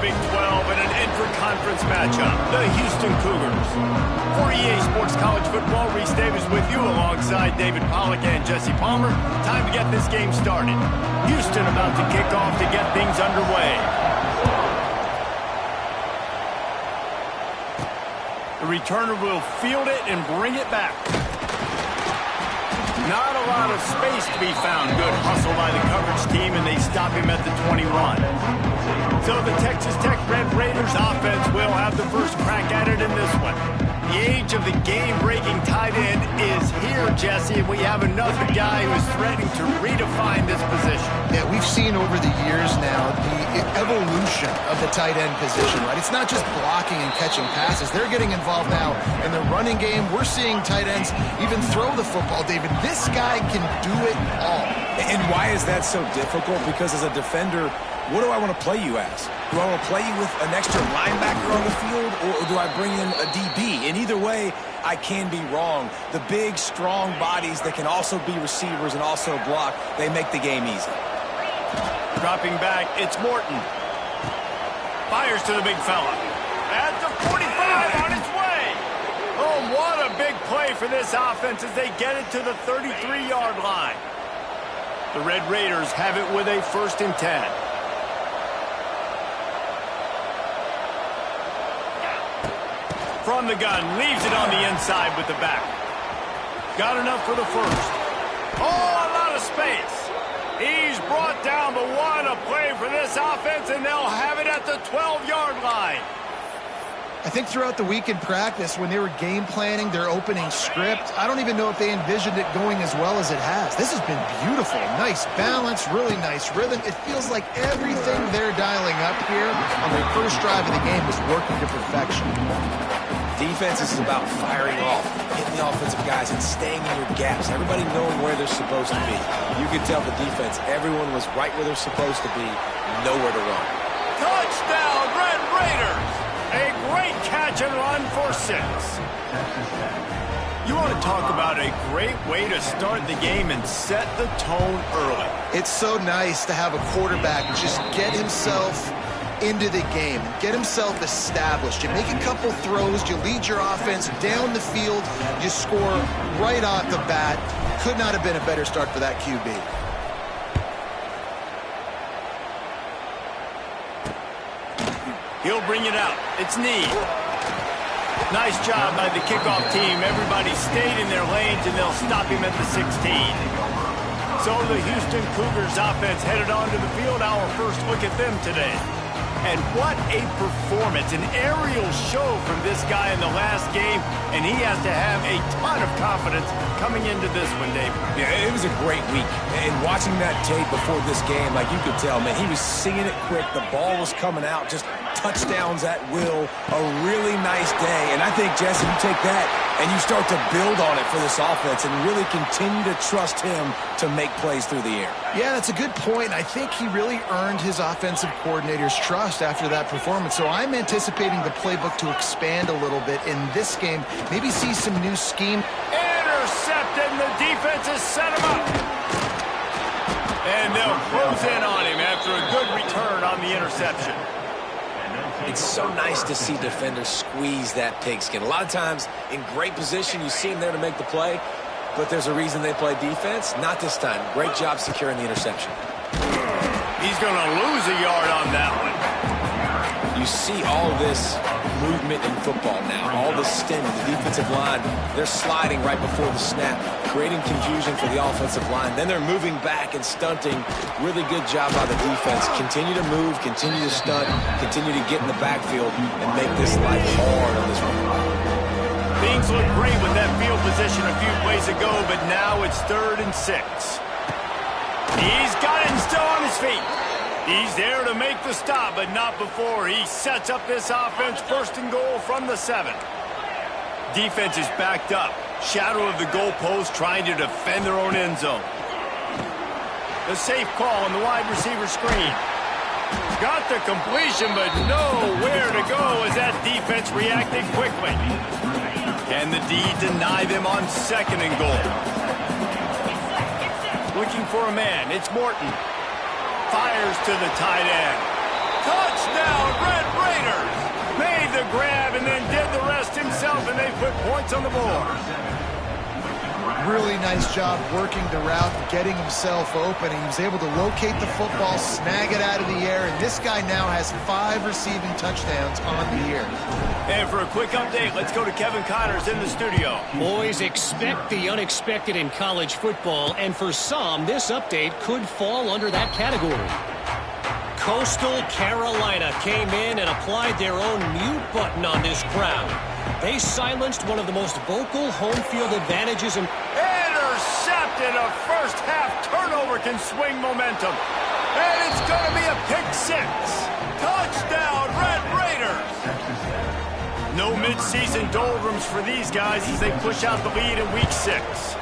Big 12 in an intra-conference matchup. The Houston Cougars. For EA Sports College Football, Reese Davis with you alongside David Pollack and Jesse Palmer. Time to get this game started. Houston about to kick off to get things underway. The returner will field it and bring it back. Not a lot of space to be found. Good hustle by the coverage team, and they stop him at the 21. So the Texas Tech Red Raiders offense will have the first crack at it in this one. The age of the game-breaking tight end is here, Jesse, and we have another guy who is threatening to redefine this position. Yeah, we've seen over the years now the evolution of the tight end position, right? It's not just blocking and catching passes. They're getting involved now in the running game. We're seeing tight ends even throw the football, David. This guy can do it all. And why is that so difficult? Because as a defender, what do I want to play you as? Do I want to play you with an extra linebacker on the field, or do I bring in a DB? And either way, I can be wrong. The big, strong bodies that can also be receivers and also block, they make the game easy. Dropping back, it's Morton. Fires to the big fella. At the 45 on its way. Oh, what a big play for this offense as they get it to the 33-yard line. The Red Raiders have it with a 1st and 10. From the gun, leaves it on the inside with the back. Got enough for the first. Oh, a lot of space. He's brought down, but what a play for this offense, and they'll have it at the 12-yard line. I think throughout the week in practice, when they were game planning their opening script, I don't even know if they envisioned it going as well as it has. This has been beautiful. Nice balance, really nice rhythm. It feels like everything they're dialing up here on their first drive of the game is working to perfection. Defense is about firing off, hitting the offensive guys, and staying in your gaps. Everybody knowing where they're supposed to be. You can tell the defense, everyone was right where they're supposed to be, nowhere to run. Touchdown, Red Raiders! A great catch and run for 6. You want to talk about a great way to start the game and set the tone early. It's so nice to have a quarterback just get himself into the game, get himself established. You make a couple throws, you lead your offense down the field, you score right off the bat. Could not have been a better start for that QB. He'll bring it out. It's Need. Nice job by the kickoff team. Everybody stayed in their lanes, and they'll stop him at the 16. So the Houston Cougars offense headed onto the field. Our first look at them today. And what a performance, an aerial show from this guy in the last game, and he has to have a ton of confidence coming into this one, David. Yeah, it was a great week. And watching that tape before this game, like you could tell, man, he was singing it quick. The ball was coming out, just touchdowns at will. A really nice day. And I think, Jesse, you take that and you start to build on it for this offense and really continue to trust him to make plays through the air. Yeah, that's a good point. I think he really earned his offensive coordinator's trust after that performance. So I'm anticipating the playbook to expand a little bit in this game. Maybe see some new scheme. Intercepted, and the defense has set him up. And they'll close in on him after a good return on the interception. It's so nice to see defenders squeeze that pigskin. A lot of times, in great position, you see them there to make the play, but there's a reason they play defense. Not this time. Great job securing the interception. He's going to lose a yard on that one. You see all this movement in football now, all the stemming, the defensive line, they're sliding right before the snap, creating confusion for the offensive line. Then they're moving back and stunting. Really good job by the defense. Continue to move, continue to stunt, continue to get in the backfield and make this life hard on this one. Things look great with that field position a few plays ago, but now it's 3rd and 6. He's got it and still on his feet. He's there to make the stop, but not before he sets up this offense. 1st and goal from the 7. Defense is backed up. Shadow of the goalpost trying to defend their own end zone. The safe call on the wide receiver screen. Got the completion, but nowhere to go as that defense reacted quickly. Can the D deny them on 2nd and goal? Looking for a man. It's Morton. Fires to the tight end. Touchdown, Red himself, and they put points on the board. Really nice job working the route and getting himself open. He was able to locate the football, snag it out of the air, and this guy now has 5 receiving touchdowns on the year. And for a quick update, let's go to Kevin Connors in the studio. Boys, expect the unexpected in college football, and for some, this update could fall under that category. Coastal Carolina came in and applied their own mute button on this crowd. They silenced one of the most vocal home field advantages in... Intercepted! A first-half turnover can swing momentum. And it's going to be a pick 6. Touchdown, Red Raiders! No mid-season doldrums for these guys as they push out the lead in Week 6.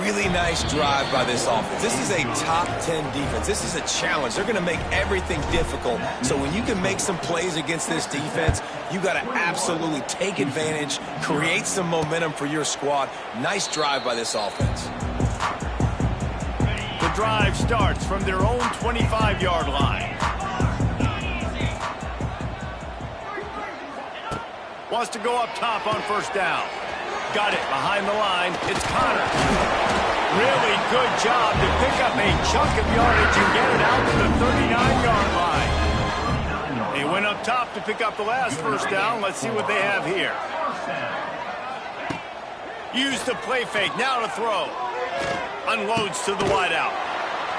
Really nice drive by this offense. This is a top 10 defense. This is a challenge. They're going to make everything difficult. So when you can make some plays against this defense, you got to absolutely take advantage, create some momentum for your squad. Nice drive by this offense. The drive starts from their own 25-yard line. Wants to go up top on first down. Got it behind the line. It's Connor. Really good job to pick up a chunk of yardage and get it out to the 39-yard line. He went up top to pick up the last first down. Let's see what they have here. Use the play fake. Now to throw. Unloads to the wideout.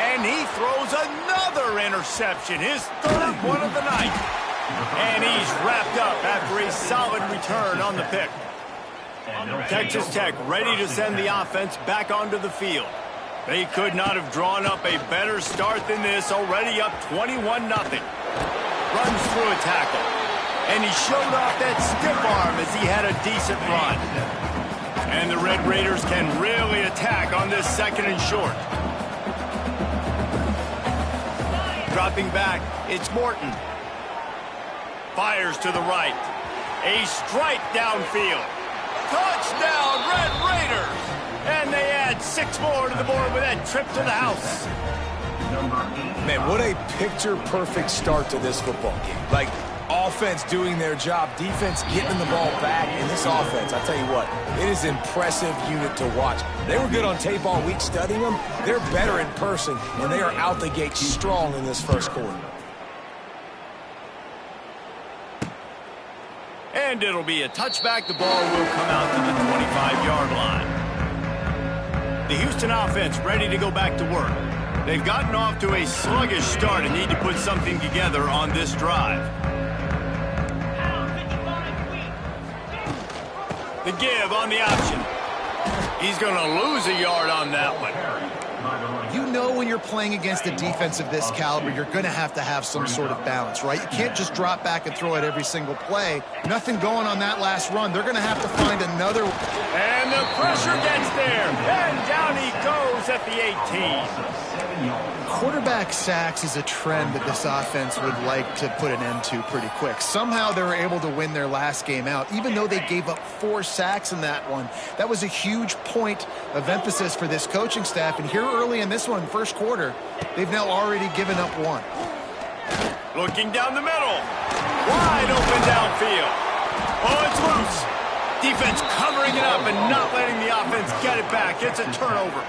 And he throws another interception. His 3rd one of the night. And he's wrapped up after a solid return on the pick. Texas Tech ready to send the offense back onto the field. They could not have drawn up a better start than this, already up 21-0. Runs through a tackle. And he showed off that stiff arm as he had a decent run. And the Red Raiders can really attack on this 2nd and short. Dropping back, it's Morton. Fires to the right. A strike downfield. Touchdown, Red Raiders! And they add 6 more to the board with that trip to the house. Man, what a picture-perfect start to this football game. Like, offense doing their job, defense getting the ball back, and this offense, I tell you what, it is an impressive unit to watch. They were good on tape all week studying them. They're better in person, and they are out the gate strong in this first quarter. And it'll be a touchback. The ball will come out to the 25-yard line. The Houston offense ready to go back to work. They've gotten off to a sluggish start and need to put something together on this drive. The give on the option. He's going to lose a yard on that one. You know when you're playing against a defense of this caliber, you're going to have some sort of balance, right? You can't just drop back and throw it every single play. Nothing going on that last run. They're going to have to find another. And the pressure gets there. And down he goes at the 18. Quarterback sacks is a trend that this offense would like to put an end to pretty quick. Somehow they were able to win their last game out, even though they gave up 4 sacks in that one. That was a huge point of emphasis for this coaching staff. And here early in this one, first quarter, they've now already given up 1. Looking down the middle. Wide open downfield. Oh, it's loose. Defense covering it up and not letting the offense get it back. It's a turnover.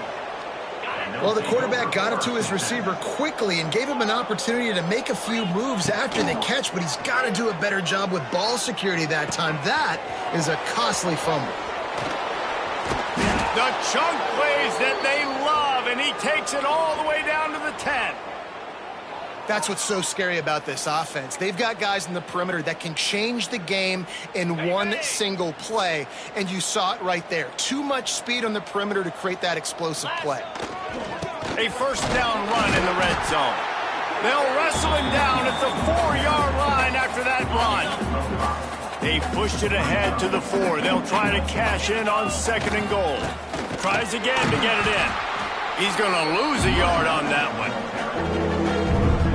Well, the quarterback got it to his receiver quickly and gave him an opportunity to make a few moves after the catch, but he's got to do a better job with ball security that time. That is a costly fumble. The chunk plays that they love, and he takes it all the way down to the 10. That's what's so scary about this offense. They've got guys in the perimeter that can change the game in one single play, and you saw it right there. Too much speed on the perimeter to create that explosive play. A first down run in the red zone. They'll wrestle him down at the 4-yard line after that run. They pushed it ahead to the 4. They'll try to cash in on 2nd and goal. Tries again to get it in. He's going to lose a yard on that one.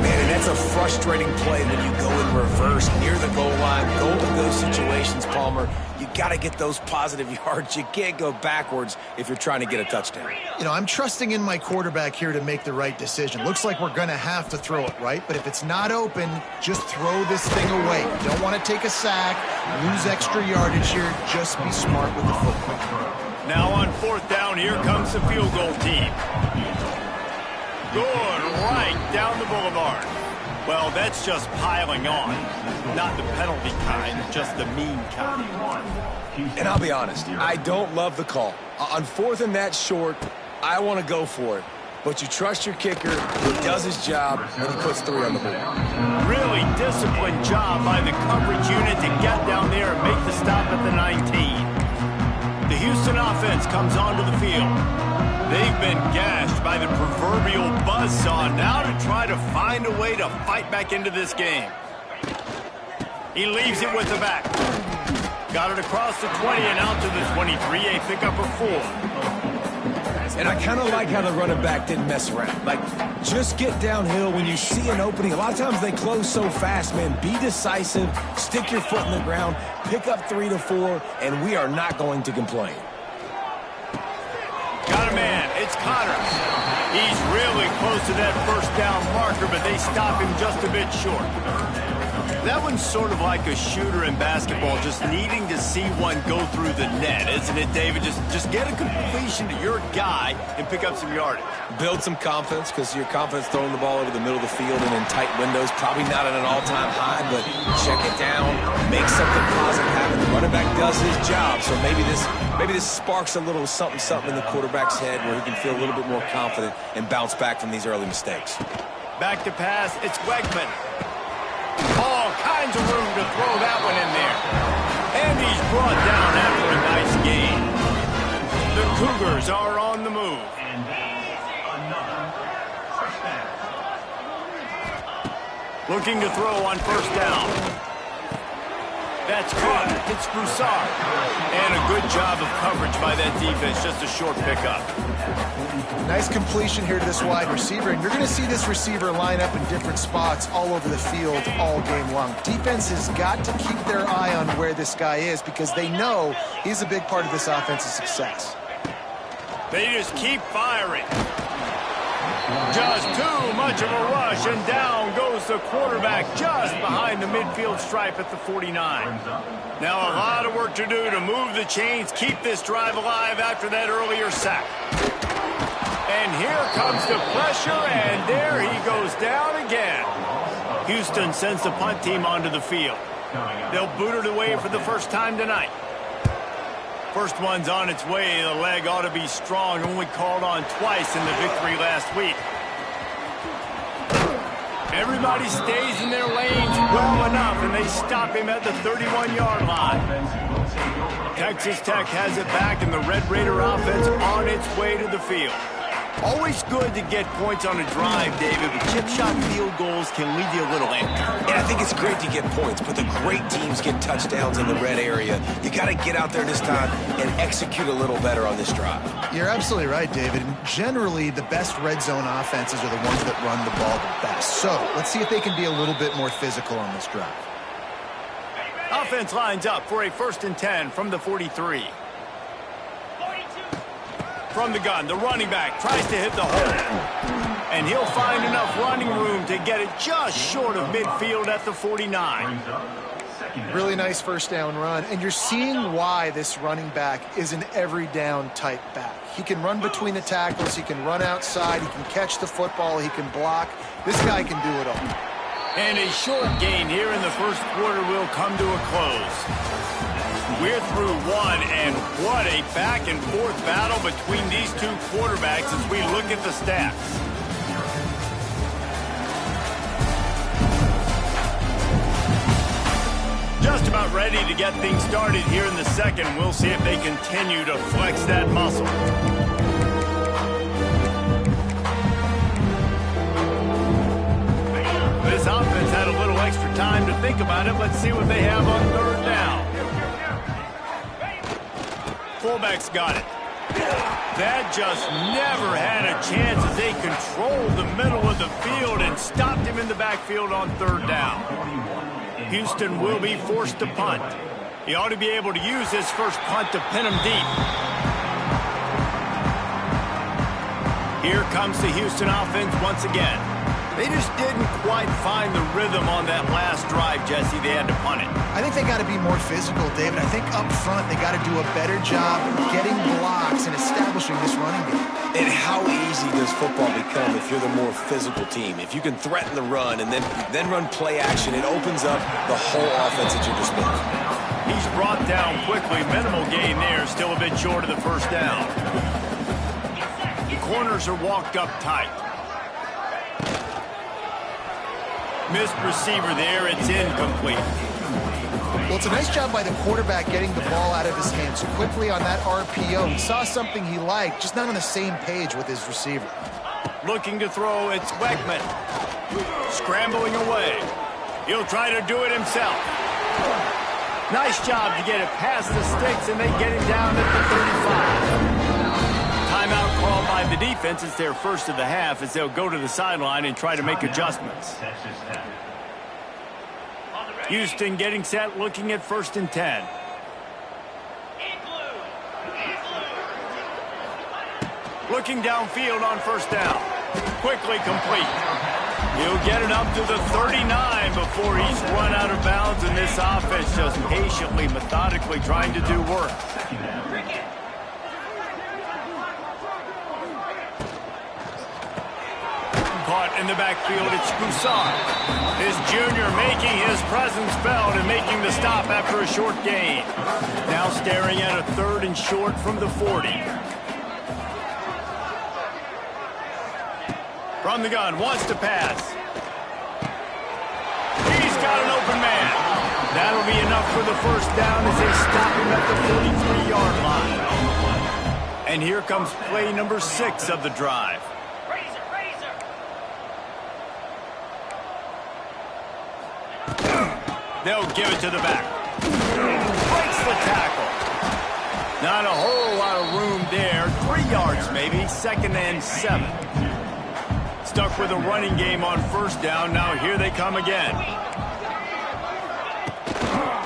Man, and that's a frustrating play when you go in reverse first near the goal line. Goal in those situations, Palmer, you got to get those positive yards. You can't go backwards if you're trying to get a touchdown. You know, I'm trusting in my quarterback here to make the right decision. Looks like we're going to have to throw it, right? But if it's not open, just throw this thing away. You don't want to take a sack, lose extra yardage here. Just be smart with the football. Now on 4th down, here comes the field goal team. Good, right down the boulevard. Well, that's just piling on. Not the penalty kind, just the mean kind. And I'll be honest, I don't love the call. On 4th and that short, I want to go for it. But you trust your kicker, he does his job, and he puts 3 on the board. Really disciplined job by the coverage unit to get down there and make the stop at the 19. The Houston offense comes onto the field. They've been gashed by the proverbial buzzsaw, now to try to find a way to fight back into this game. He leaves it with the back. Got it across the 20 and out to the 23, a pickup of 4. And I kind of like how the running back didn't mess around. Like, just get downhill when you see an opening. A lot of times they close so fast, man. Be decisive, stick your foot in the ground, pick up 3 to 4, and we are not going to complain. Got a man. It's Connors. He's really close to that 1st down marker, but they stop him just a bit short. That one's sort of like a shooter in basketball, just needing to see one go through the net, isn't it, David? Just get a completion to your guy and pick up some yardage. Build some confidence, because your confidence throwing the ball over the middle of the field and in tight windows, probably not at an all-time high, but check it down, make something positive happen. The running back does his job, so maybe this sparks a little something in the quarterback's head where he can feel a little bit more confident and bounce back from these early mistakes. Back to pass, it's Wegman. All kinds of room to throw that one in there. And he's brought down after a nice gain. The Cougars are on the move. Looking to throw on 1st down. That's caught. It's Broussard. And a good job of coverage by that defense. Just a short pickup. Nice completion here to this wide receiver, and you're going to see this receiver line up in different spots all over the field all game long. Defense has got to keep their eye on where this guy is because they know he's a big part of this offense's success. They just keep firing. Just too much of a rush, and down goes the quarterback just behind the midfield stripe at the 49. Now a lot of work to do to move the chains, keep this drive alive after that earlier sack. And here comes the pressure, and there he goes down again. Houston sends the punt team onto the field. They'll boot it away for the first time tonight. First one's on its way. The leg ought to be strong. Only called on twice in the victory last week. Everybody stays in their lanes well enough, and they stop him at the 31-yard line. Texas Tech has it back, and the Red Raider offense on its way to the field. Always good to get points on a drive, David, but chip shot field goals can leave you a little empty. And I think it's great to get points, but the great teams get touchdowns in the red area. You got to get out there this time and execute a little better on this drive. You're absolutely right, David. And generally, the best red zone offenses are the ones that run the ball the best. So let's see if they can be a little bit more physical on this drive. Offense lines up for a 1st and 10 from the 43. From the gun, the running back tries to hit the hole. And he'll find enough running room to get it just short of midfield at the 49. Really nice 1st down run. And you're seeing why this running back is an every down type back. He can run between the tackles. He can run outside. He can catch the football. He can block. This guy can do it all. And a short gain here in the 1st quarter will come to a close. We're through one, and what a back-and-forth battle between these two quarterbacks as we look at the stats. Just about ready to get things started here in the 2nd. We'll see if they continue to flex that muscle. This offense had a little extra time to think about it. Let's see what they have on 3rd down. Fullback's got it. That just never had a chance as they controlled the middle of the field and stopped him in the backfield on 3rd down. Houston will be forced to punt. He ought to be able to use his first punt to pin him deep. Here comes the Houston offense once again. They just didn't quite find the rhythm on that last drive, Jesse. They had to punt it. I think they got to be more physical, David. I think up front they got to do a better job getting blocks and establishing this running game. And how easy does football become if you're the more physical team? If you can threaten the run and then run play action, it opens up the whole offense at your disposal. He's brought down quickly. Minimal gain there. Still a bit short of the first down. The corners are walked up tight. Missed receiver there. It's incomplete. Well, it's a nice job by the quarterback getting the ball out of his hands quickly on that RPO. He saw something he liked, just not on the same page with his receiver. Looking to throw, it's Weigman. Scrambling away. He'll try to do it himself. Nice job to get it past the sticks, and they get him down at the 35. Timeout called by the defense. It's their first of the half as they'll go to the sideline and try to make adjustments. Houston getting set, looking at 1st and 10. Looking downfield on 1st down. Quickly complete. He'll get it up to the 39 before he's run out of bounds, and this offense just patiently, methodically trying to do work. Caught in the backfield, it's Broussard. His junior making his presence felt and making the stop after a short gain. Now staring at a 3rd and short from the 40. From the gun, wants to pass. He's got an open man. That'll be enough for the first down as they stop him at the 43-yard line. And here comes play number 6 of the drive. They'll give it to the back. Breaks the tackle. Not a whole lot of room there. 3 yards maybe. 2nd and 7. Stuck with a running game on 1st down. Now here they come again.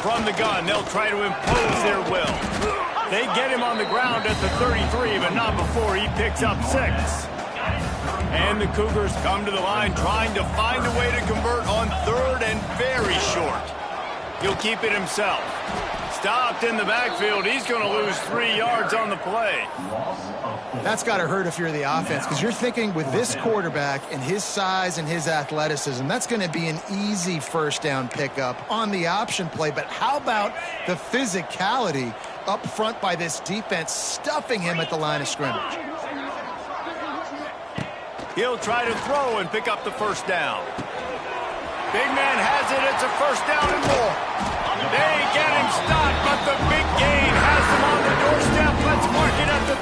From the gun, they'll try to impose their will. They get him on the ground at the 33, but not before he picks up 6. And the Cougars come to the line trying to find a way to convert on 3rd and very short. He'll keep it himself. Stopped in the backfield. He's going to lose 3 yards on the play. That's got to hurt if you're the offense, because you're thinking with this quarterback and his size and his athleticism, that's going to be an easy 1st down pickup on the option play. But how about the physicality up front by this defense, stuffing him at the line of scrimmage? He'll try to throw and pick up the 1st down. Big man has it. It's a 1st down and more. They get him stopped, but the big gain has him on the doorstep. Let's mark it at the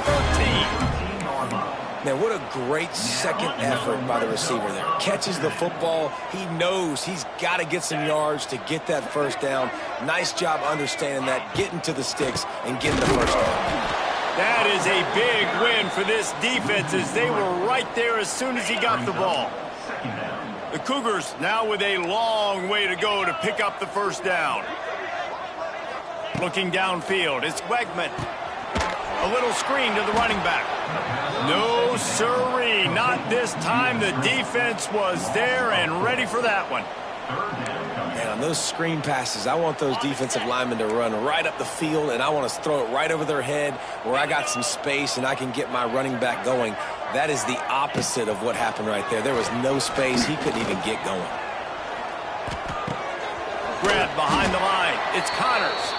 13. Man, what a great second effort by the receiver there. Catches the football. He knows he's got to get some yards to get that 1st down. Nice job understanding that, getting to the sticks and getting the 1st down. That is a big win for this defense as they were right there as soon as he got the ball. The Cougars now with a long way to go to pick up the 1st down. Looking downfield, it's Weigman. A little screen to the running back. No siree, not this time. The defense was there and ready for that one. And on those screen passes, I want those defensive linemen to run right up the field, and I want to throw it right over their head where I got some space and I can get my running back going. That is the opposite of what happened right there. There was no space. He couldn't even get going. Grab behind the line. It's Connors.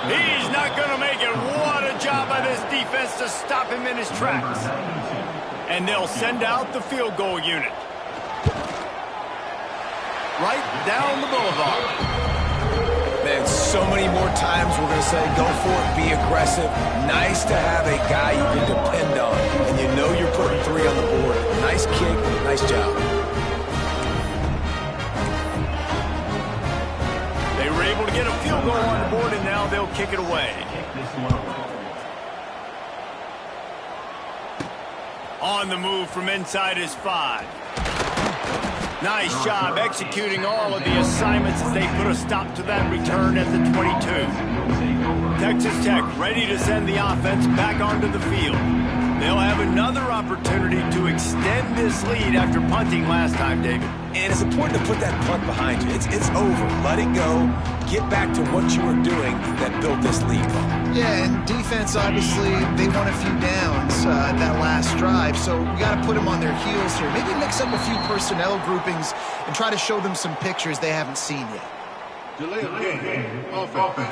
He's not going to make it. What a job by this defense to stop him in his tracks. And they'll send out the field goal unit. Right down the boulevard. Man, so many more times we're going to say, go for it, be aggressive. Nice to have a guy you can depend on, and you know you're putting 3 on the board. Nice kick, nice job. They were able to get a field goal on the board, and now they'll kick it away. On the move from inside his 5. Nice job executing all of the assignments as they put a stop to that return at the 22. Texas Tech ready to send the offense back onto the field. They'll have another opportunity to extend this lead after punting last time, David. And it's important to put that punt behind you. It's over. Let it go. Get back to what you were doing that built this lead. Yeah, and defense, obviously, they won a few downs that last drive, so we got to put them on their heels here. Maybe mix up a few personnel groupings and try to show them some pictures they haven't seen yet. Delay of game. Offense.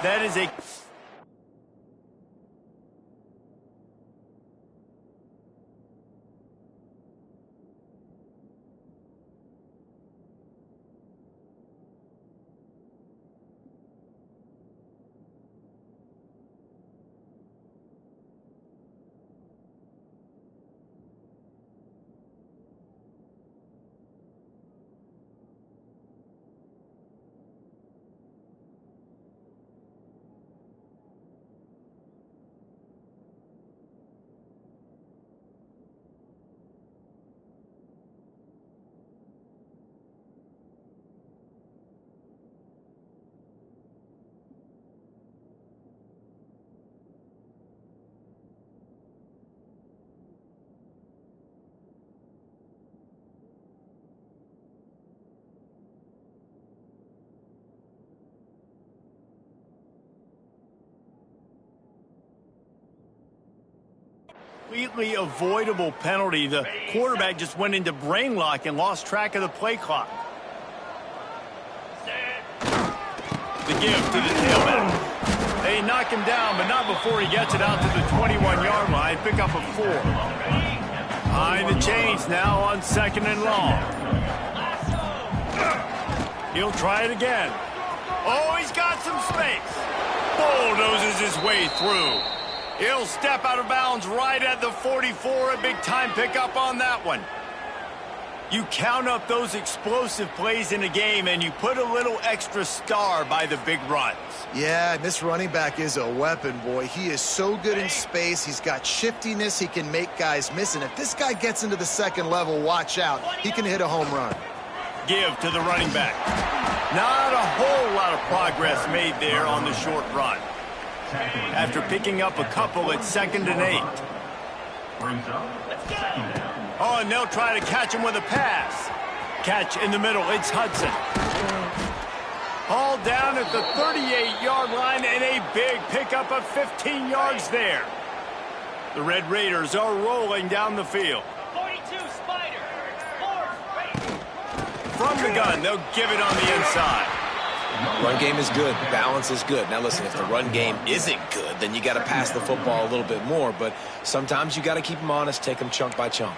That is a... completely avoidable penalty. The quarterback just went into brain lock and lost track of the play clock. The give to the tailback. They knock him down, but not before he gets it out to the 21-yard line. Pick up a 4. Behind the chains now on 2nd and long. He'll try it again. Oh, he's got some space. Bulldozes his way through. He'll step out of bounds right at the 44. A big-time pickup on that one. You count up those explosive plays in a game, and you put a little extra star by the big runs. Yeah, this running back is a weapon, boy. He is so good in space. He's got shiftiness. He can make guys miss. And if this guy gets into the second level, watch out. He can hit a home run. Give to the running back. Not a whole lot of progress made there on the short run. After picking up a couple at 2nd and 8. Oh, and they'll try to catch him with a pass. Catch in the middle. It's Hudson. Hauled down at the 38-yard line, and a big pickup of 15 yards there. The Red Raiders are rolling down the field. 42 Spider. From the gun, they'll give it on the inside. Run game is good. Balance is good. Now, listen, if the run game isn't good, then you got to pass the football a little bit more. But sometimes you got to keep them honest, take them chunk by chunk.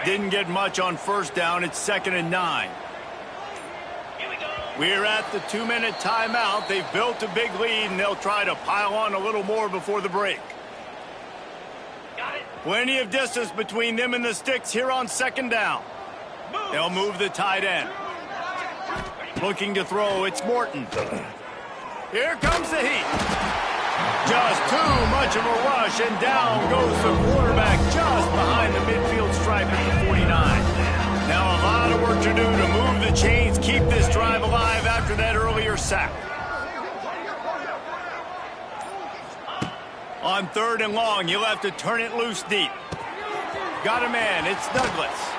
Didn't get much on first down. It's 2nd and 9. We're at the 2-minute timeout. They've built a big lead, and they'll try to pile on a little more before the break. Plenty of distance between them and the sticks here on 2nd down. They'll move the tight end. Looking to throw, it's Morton. Here comes the heat. Just too much of a rush, and down goes the quarterback just behind the midfield stripe at the 49. Now a lot of work to do to move the chains, keep this drive alive after that earlier sack. On 3rd and long, you'll have to turn it loose deep. Got a man, it's Douglas.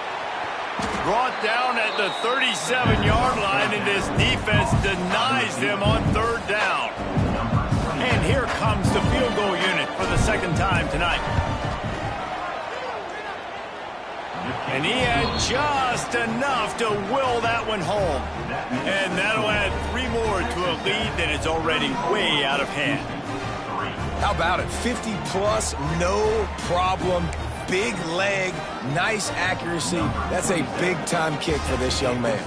Brought down at the 37-yard line, and this defense denies them on 3rd down. And here comes the field goal unit for the 2nd time tonight. And he had just enough to will that one home. And that'll add 3 more to a lead that is already way out of hand. How about it? 50-plus, no problem. Big leg, nice accuracy. That's a big-time kick for this young man.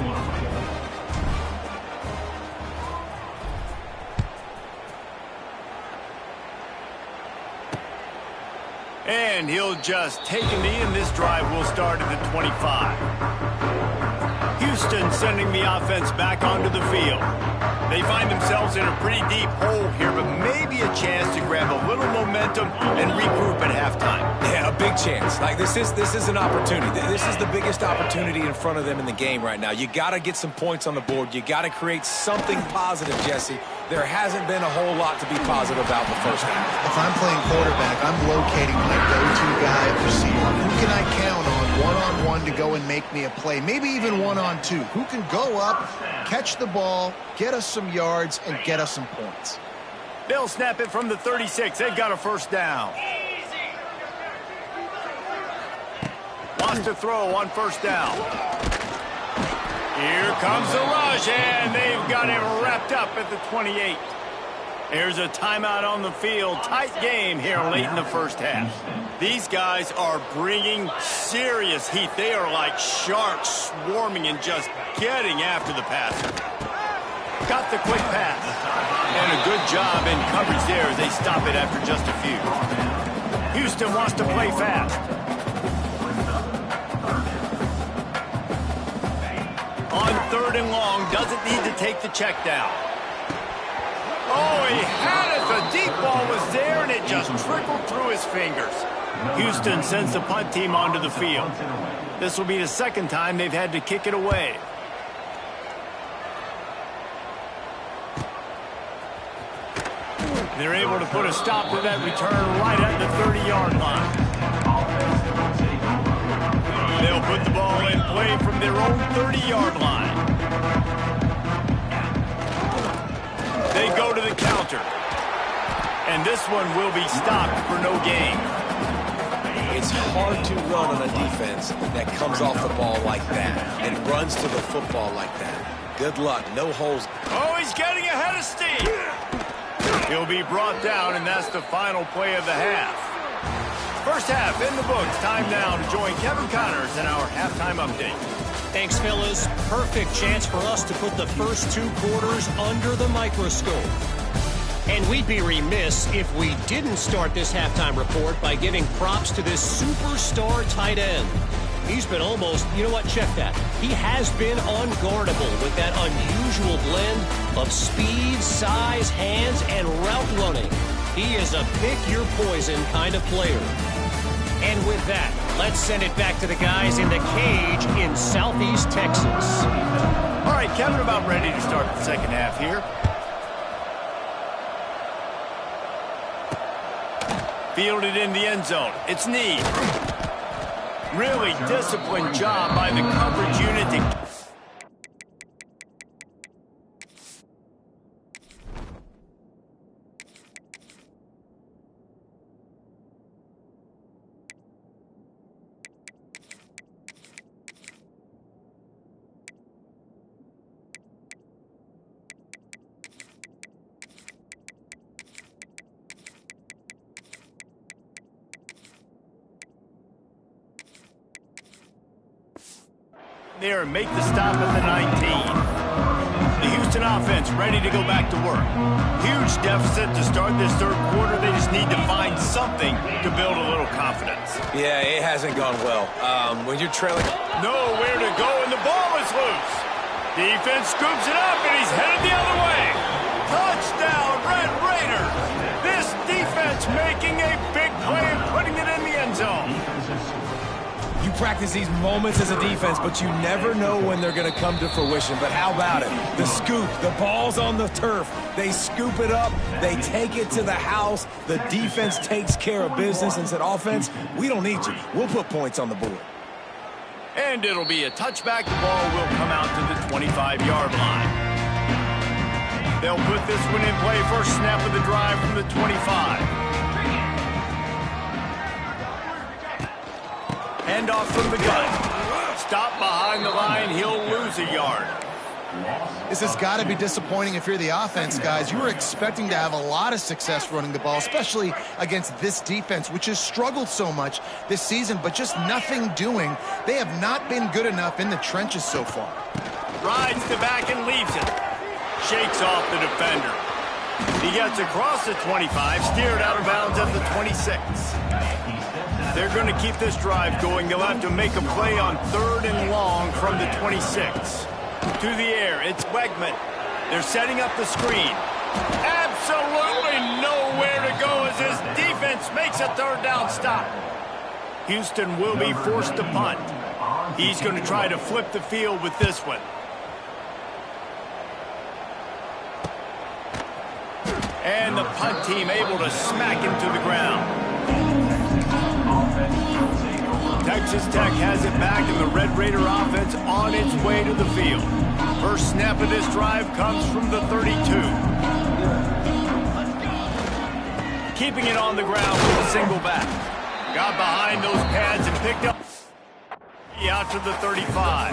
And he'll just take a knee, and this drive will start at the 25. Houston sending the offense back onto the field. They find themselves in a pretty deep hole here, but maybe a chance to grab a little momentum and regroup at halftime. Yeah, a big chance. Like, this is an opportunity. This is the biggest opportunity in front of them in the game right now. You got to get some points on the board. You got to create something positive, Jesse. There hasn't been a whole lot to be positive about in the first half. If I'm playing quarterback, I'm locating my go-to guy at receiver. Who can I count on one-on-one to go and make me a play? Maybe even one-on-two. Who can go up, catch the ball, get us some yards, and get us some points? They'll snap it from the 36. They've got a first down. Wants to throw on first down. Here comes the rush, and they've got him wrapped up at the 28. There's a timeout on the field. Tight game here late in the first half. These guys are bringing serious heat. They are like sharks swarming and just getting after the passer. Got the quick pass. And a good job in coverage there as they stop it after just a few. Houston wants to play fast. On 3rd and long, doesn't need to take the check down. Oh, he had it. The deep ball was there, and it just trickled through his fingers. Houston sends the punt team onto the field. This will be the second time they've had to kick it away. They're able to put a stop to that return right at the 30-yard line. They'll put the ball in play from their own 30-yard line. They go to the counter. And this one will be stopped for no gain. It's hard to run on a defense that comes off the ball like that and runs to the football like that. Good luck. No holes. Oh, he's getting ahead of steam. He'll be brought down, and that's the final play of the half. First half in the books. Time now to join Kevin Connors in our halftime update. Thanks, fellas. Perfect chance for us to put the first 2 quarters under the microscope. And we'd be remiss if we didn't start this halftime report by giving props to this superstar tight end. He's been almost, you know what, check that. He has been unguardable with that unusual blend of speed, size, hands, and route running. He is a pick-your-poison kind of player. And with that, let's send it back to the guys in the cage in Southeast Texas. All right, Kevin, about ready to start the second half here. Fielded in the end zone. It's Need. Really disciplined job by the coverage unit to... there and make the stop at the 19. The Houston offense ready to go back to work. Huge deficit to start this third quarter. They just need to find something to build a little confidence. Yeah, it hasn't gone well. When you're trailing... Nowhere to go, and the ball is loose. Defense scoops it up, and he's headed the other way. Touchdown, Red Raiders. This defense making a big play and putting it in the end zone. You practice these moments as a defense, but you never know when they're going to come to fruition. But how about it? The scoop, the ball's on the turf. They scoop it up. They take it to the house. The defense takes care of business and said, offense, we don't need you. We'll put points on the board. And it'll be a touchback. The ball will come out to the 25-yard line. They'll put this one in play. First snap of the drive from the 25. Handoff from the gun. Stop behind the line. He'll lose a yard. This has got to be disappointing if you're the offense, guys. You were expecting to have a lot of success running the ball, especially against this defense, which has struggled so much this season, but just nothing doing. They have not been good enough in the trenches so far. Rides the back and leaves it. Shakes off the defender. He gets across the 25, steered out of bounds at the 26. They're going to keep this drive going. They'll have to make a play on 3rd and long from the 26. To the air, it's Wegman. They're setting up the screen. Absolutely nowhere to go as this defense makes a third down stop. Houston will be forced to punt. He's going to try to flip the field with this one. And the punt team able to smack him to the ground. Texas Tech has it back, and the Red Raider offense on its way to the field. First snap of this drive comes from the 32. Keeping it on the ground with a single back. Got behind those pads and picked up out to the 35.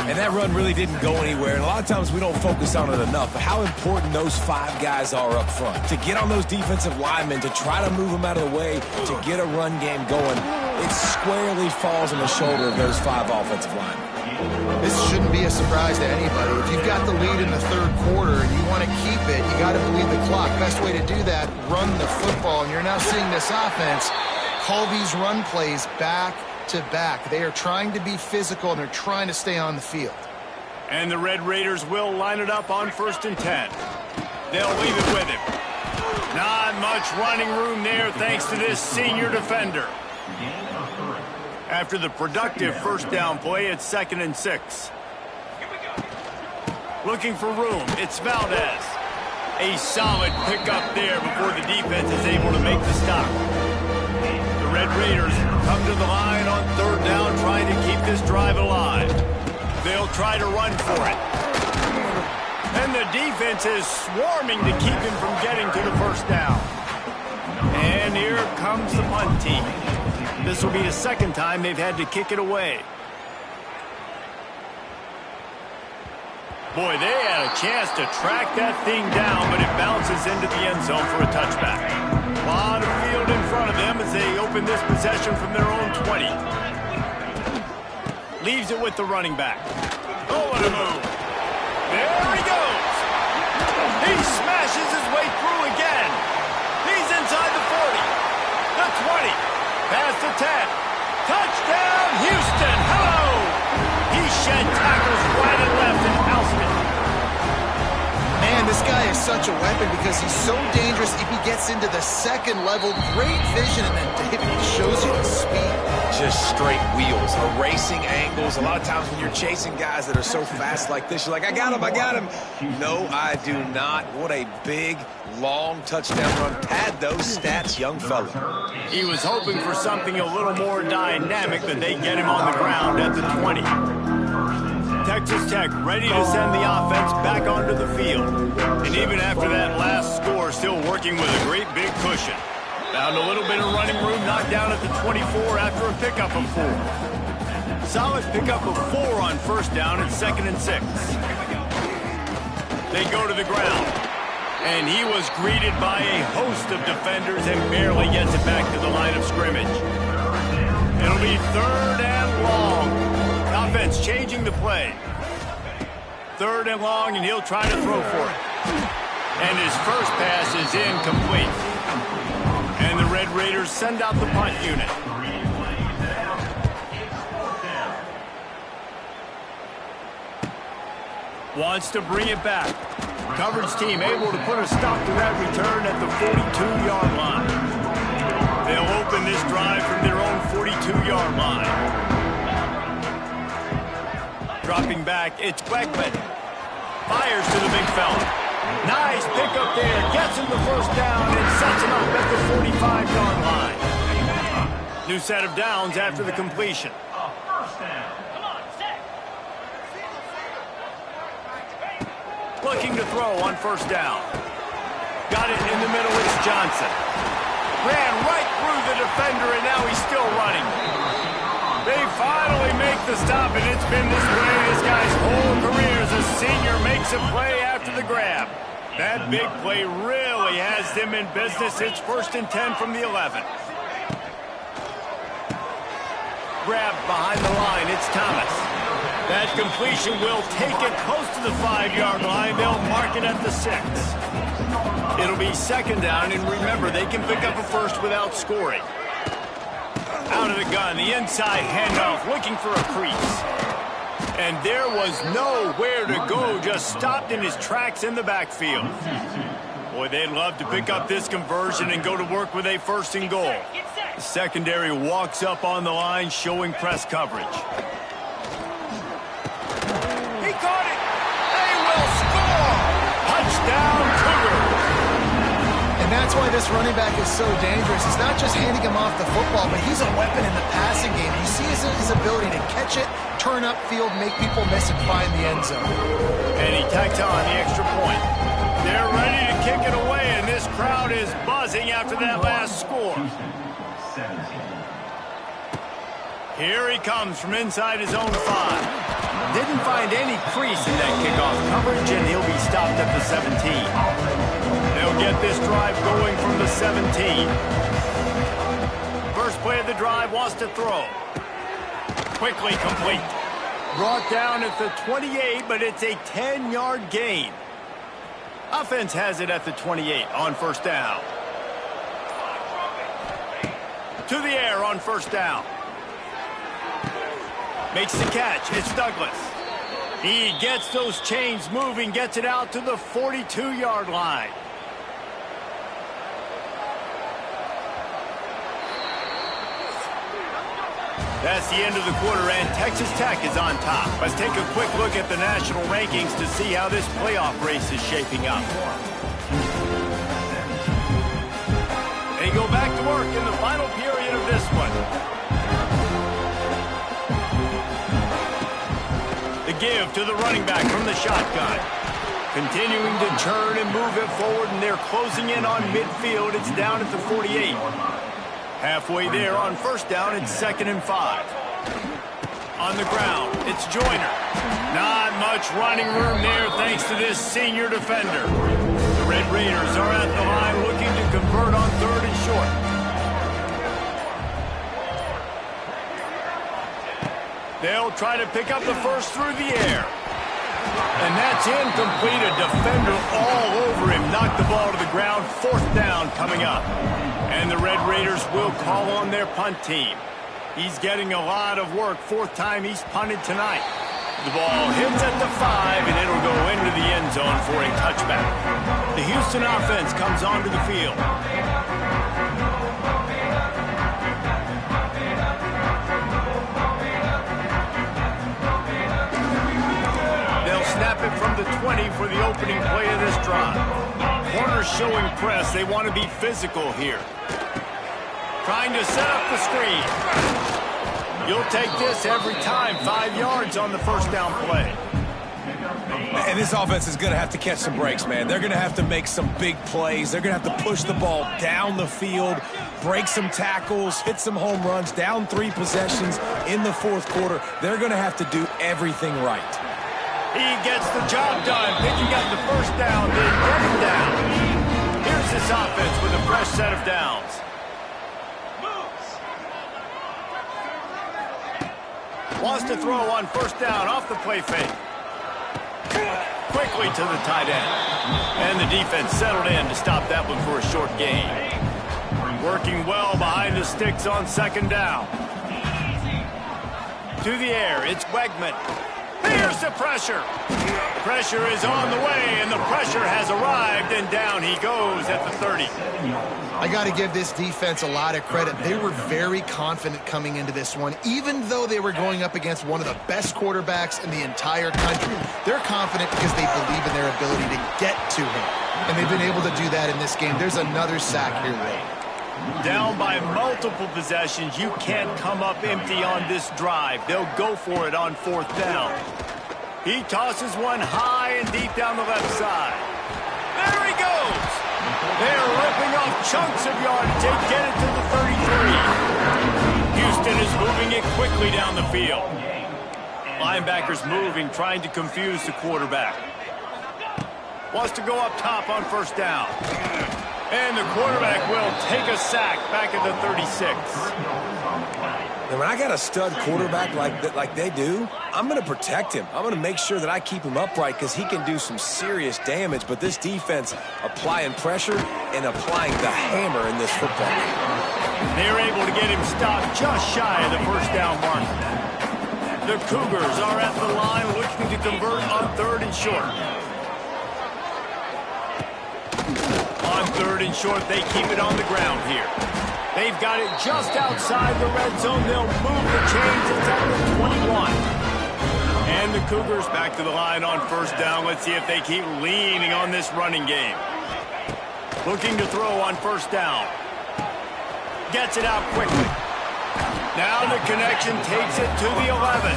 And that run really didn't go anywhere. And a lot of times we don't focus on it enough. But how important those 5 guys are up front. To get on those defensive linemen, to try to move them out of the way, to get a run game going, it squarely falls on the shoulder of those 5 offensive linemen. This shouldn't be a surprise to anybody. If you've got the lead in the third quarter and you want to keep it, you got to bleed the clock. Best way to do that, run the football. And you're now seeing this offense call these run plays back to back. They are trying to be physical, and they're trying to stay on the field. And the Red Raiders will line it up on 1st and 10. They'll leave it with him. Not much running room there thanks to this senior defender. After the productive first down play, it's 2nd and 6. Looking for room, it's Valdez. A solid pickup there before the defense is able to make the stop. The Red Raiders come to the line on 3rd down, trying to keep this drive alive. They'll try to run for it. And the defense is swarming to keep him from getting to the first down. And here comes the punt team. This will be the 2nd time they've had to kick it away. Boy, they had a chance to track that thing down, but it bounces into the end zone for a touchback. A lot of field in front of them as they open this possession from their own 20. Leaves it with the running back. Oh, what a move. There he goes. He smashes his way through again. He's inside the 40. The 20. Past the 10. Touchdown, Houston. Hello. He shed tackles right and left and housed it. Man, this guy is such a weapon because he's so dangerous if he gets into the 2nd level. Great vision, and then David shows you the speed. Just straight wheels, erasing angles. A lot of times when you're chasing guys that are so fast like this, you're like, I got him, I got him. No, I do not. What a big, long touchdown run. Pad those stats, young fella. He was hoping for something a little more dynamic, but they get him on the ground at the 20. Texas Tech ready to send the offense back onto the field. And even after that last score, still working with a great big cushion. Found a little bit of running room, knocked down at the 24 after a pickup of 4. Solid pickup of 4 on 1st down and 2nd and 6. They go to the ground. And he was greeted by a host of defenders and barely gets it back to the line of scrimmage. It'll be 3rd and long. Offense changing the play. 3rd and long, and he'll try to throw for it. And his first pass is incomplete. And the Red Raiders send out the punt unit. Wants to bring it back. Coverage team able to put a stop to that return at the 42-yard line. They'll open this drive from their own 42-yard line. Dropping back, it's Beckman. Fires to the big fella. Nice pickup there. Gets him the first down and sets him up at the 45-yard line. New set of downs after the completion. Looking to throw on 1st down. Got it in the middle, it's Johnson. Ran right through the defender, and now he's still running. They finally make the stop, and it's been this way this guy's whole career as a senior makes a play after the grab. That big play really has them in business. It's 1st and 10 from the 11. Grab behind the line, it's Thomas. That completion will take it close to the 5-yard line. They'll mark it at the 6. It'll be 2nd down, and remember, they can pick up a first without scoring. Out of the gun, the inside handoff, looking for a crease. And there was nowhere to go, just stopped in his tracks in the backfield. Boy, they'd love to pick up this conversion and go to work with a 1st and goal. The secondary walks up on the line, showing press coverage. He caught it! They will score! Touchdown, Cougars! And that's why this running back is so dangerous. It's not just handing him off the football, but he's a weapon in the passing game. You see his ability to catch it, turn upfield, make people miss, and find the end zone. And he tacks on the extra point. They're ready to kick it away, and this crowd is buzzing after that last score. Here he comes from inside his own 5. Didn't find any crease in that kickoff coverage, and he'll be stopped at the 17. They'll get this drive going from the 17. First play of the drive, wants to throw. Quickly complete. Brought down at the 28, but it's a 10-yard gain. Offense has it at the 28 on 1st down. To the air on 1st down. Makes the catch. It's Douglas. He gets those chains moving, gets it out to the 42-yard line. That's the end of the quarter, and Texas Tech is on top. Let's take a quick look at the national rankings to see how this playoff race is shaping up. They go back to work in the final period of this one. The give to the running back from the shotgun. Continuing to turn and move it forward, and they're closing in on midfield. It's down at the 48. Halfway there on 1st down, it's 2nd and 5. On the ground, it's Joyner. Not much running room there thanks to this senior defender. The Red Raiders are at the line looking to convert on 3rd and short. They'll try to pick up the first through the air. And that's incomplete. A defender all over him. Knocked the ball to the ground. 4th down coming up. And the Red Raiders will call on their punt team. He's getting a lot of work. 4th time he's punted tonight. The ball hits at the 5, and it'll go into the end zone for a touchback. The Houston offense comes onto the field. They'll snap it from the 20 for the opening play of this drive. Corners showing press. They want to be physical here. Trying to set up the screen. You'll take this every time. 5 yards on the 1st down play. And this offense is going to have to catch some breaks, man. They're going to have to make some big plays. They're going to have to push the ball down the field, break some tackles, hit some home runs, down 3 possessions in the 4th quarter. They're going to have to do everything right. He gets the job done, picking up the 1st down, then getting down. Here's this offense with a fresh set of downs. Wants to throw on 1st down off the play fake. Quickly to the tight end. And the defense settled in to stop that one for a short gain. Working well behind the sticks on 2nd down. To the air, it's Wegman. Here's the pressure. Pressure is on the way, and the pressure has arrived, and down he goes at the 30. I got to give this defense a lot of credit. They were very confident coming into this one, even though they were going up against one of the best quarterbacks in the entire country. They're confident because they believe in their ability to get to him, and they've been able to do that in this game. There's another sack here late. Down by multiple possessions, you can't come up empty on this drive. They'll go for it on 4th down. He tosses one high and deep down the left side. There he goes! They're ripping off chunks of yardage. They get it to the 33. Houston is moving it quickly down the field. Linebackers moving, trying to confuse the quarterback. Wants to go up top on 1st down. And the quarterback will take a sack back at the 36. And when I got a stud quarterback like they do, I'm going to protect him. I'm going to make sure that I keep him upright because he can do some serious damage. But this defense applying pressure and applying the hammer in this football game. They're able to get him stopped just shy of the 1st down mark. The Cougars are at the line looking to convert on 3rd and short. On 3rd and short, they keep it on the ground here. They've got it just outside the red zone. They'll move the chains. It's at the 21. And the Cougars back to the line on 1st down. Let's see if they keep leaning on this running game. Looking to throw on 1st down. Gets it out quickly. Now the connection takes it to the 11.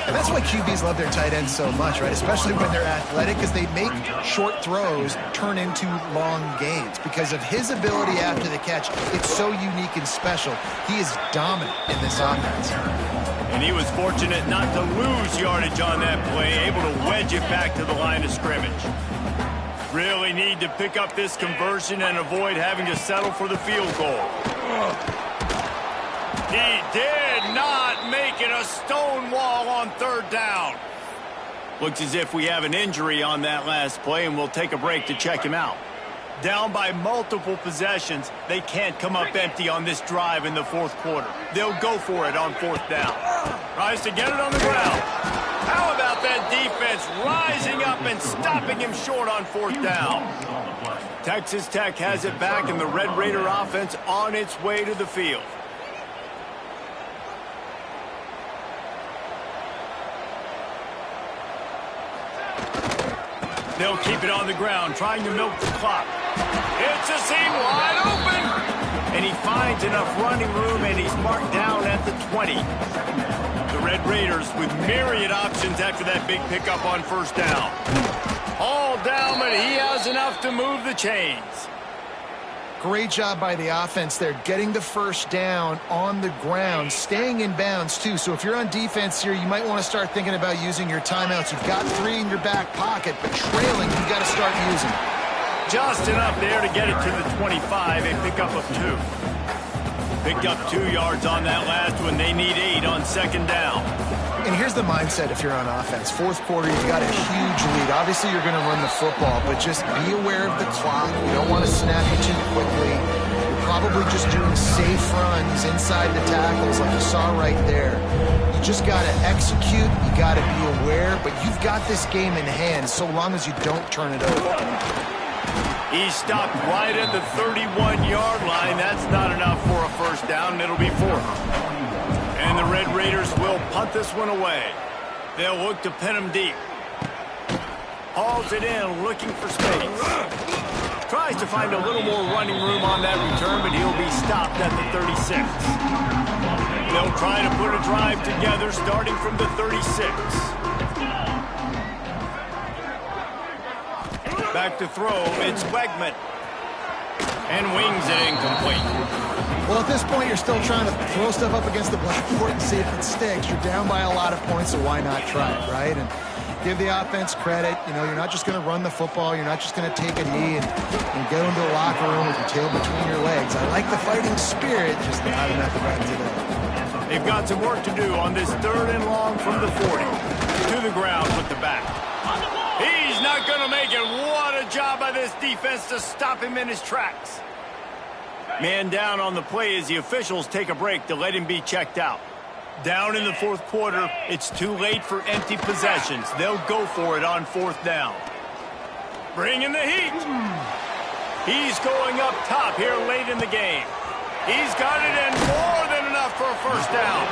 And that's why QBs love their tight ends so much, right? Especially when they're athletic, because they make short throws turn into long gains. Because of his ability after the catch, it's so unique and special. He is dominant in this offense. And he was fortunate not to lose yardage on that play, able to wedge it back to the line of scrimmage. Really need to pick up this conversion and avoid having to settle for the field goal. He did not make it a stone wall on 3rd down. Looks as if we have an injury on that last play, and we'll take a break to check him out. Down by multiple possessions, they can't come up empty on this drive in the 4th quarter. They'll go for it on 4th down. Tries to get it on the ground. How about that defense rising up and stopping him short on 4th down? Texas Tech has it back, and the Red Raider offense on its way to the field. They'll keep it on the ground, trying to milk the clock. It's a seam wide open! And he finds enough running room, and he's marked down at the 20. The Red Raiders with myriad options after that big pickup on 1st down. All down, but he has enough to move the chains. Great job by the offense there, getting the 1st down on the ground, staying in bounds too. So if you're on defense here, you might want to start thinking about using your timeouts. You've got 3 in your back pocket, but trailing, you've got to start using it. Just enough there to get it to the 25, a pickup of 2. Picked up 2 yards on that last one. They need 8 on 2nd down. And here's the mindset if you're on offense. 4th quarter, you've got a huge lead. Obviously, you're going to run the football, but just be aware of the clock. You don't want to snap it too quickly. You're probably just doing safe runs inside the tackles like you saw right there. You just got to execute. You got to be aware, but you've got this game in hand so long as you don't turn it over. He stopped right at the 31-yard line. That's not enough for a 1st down, and it'll be 4th. And the Red Raiders will punt this one away. They'll look to pin him deep. Hauls it in, looking for space. Tries to find a little more running room on that return, but he'll be stopped at the 36. They'll try to put a drive together starting from the 36. Back to throw, it's Wegman. And wings it incomplete. Well, at this point, you're still trying to throw stuff up against the blackboard and see if it sticks. You're down by a lot of points, so why not try it, right? And give the offense credit. You know, you're not just going to run the football. You're not just going to take a knee and go into the locker room with your tail between your legs. I like the fighting spirit, just not enough of that today. They've got some work to do on this 3rd and long from the 40. To the ground with the back. He's not going to make it. What a job by this defense to stop him in his tracks. Man down on the play as the officials take a break to let him be checked out. Down in the 4th quarter, it's too late for empty possessions. They'll go for it on 4th down. Bringing the heat. He's going up top here late in the game. He's got it in more than enough for a 1st down.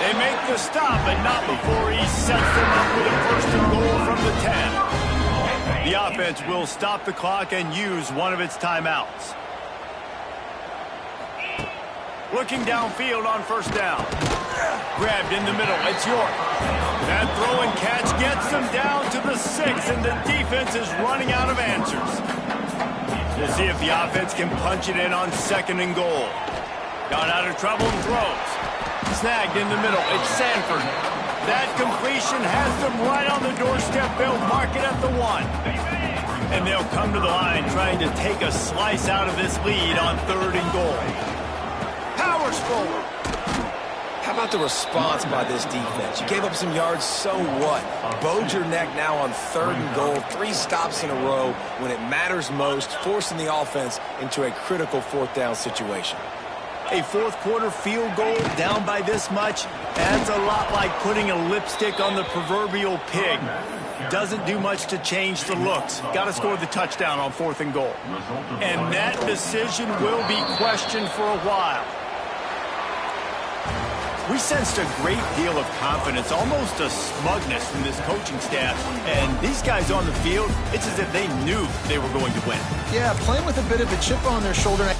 They make the stop, but not before he sets them up with a 1st and goal from the 10. The offense will stop the clock and use one of its timeouts. Looking downfield on 1st down. Grabbed in the middle. It's York. That throw and catch gets them down to the 6, and the defense is running out of answers. We'll see if the offense can punch it in on 2nd and goal. Got out of trouble and throws. Snagged in the middle. It's Sanford. That completion has them right on the doorstep. They'll mark it at the 1. And they'll come to the line trying to take a slice out of this lead on 3rd and goal. Powers forward. How about the response by this defense? You gave up some yards, so what? Bowed your neck now on 3rd and goal. 3 stops in a row when it matters most, forcing the offense into a critical 4th down situation. A fourth-quarter field goal down by this much, that's a lot like putting a lipstick on the proverbial pig. Doesn't do much to change the looks. Got to score the touchdown on 4th and goal. And that decision will be questioned for a while. We sensed a great deal of confidence, almost a smugness from this coaching staff. And these guys on the field, it's as if they knew they were going to win. Yeah, playing with a bit of a chip on their shoulder.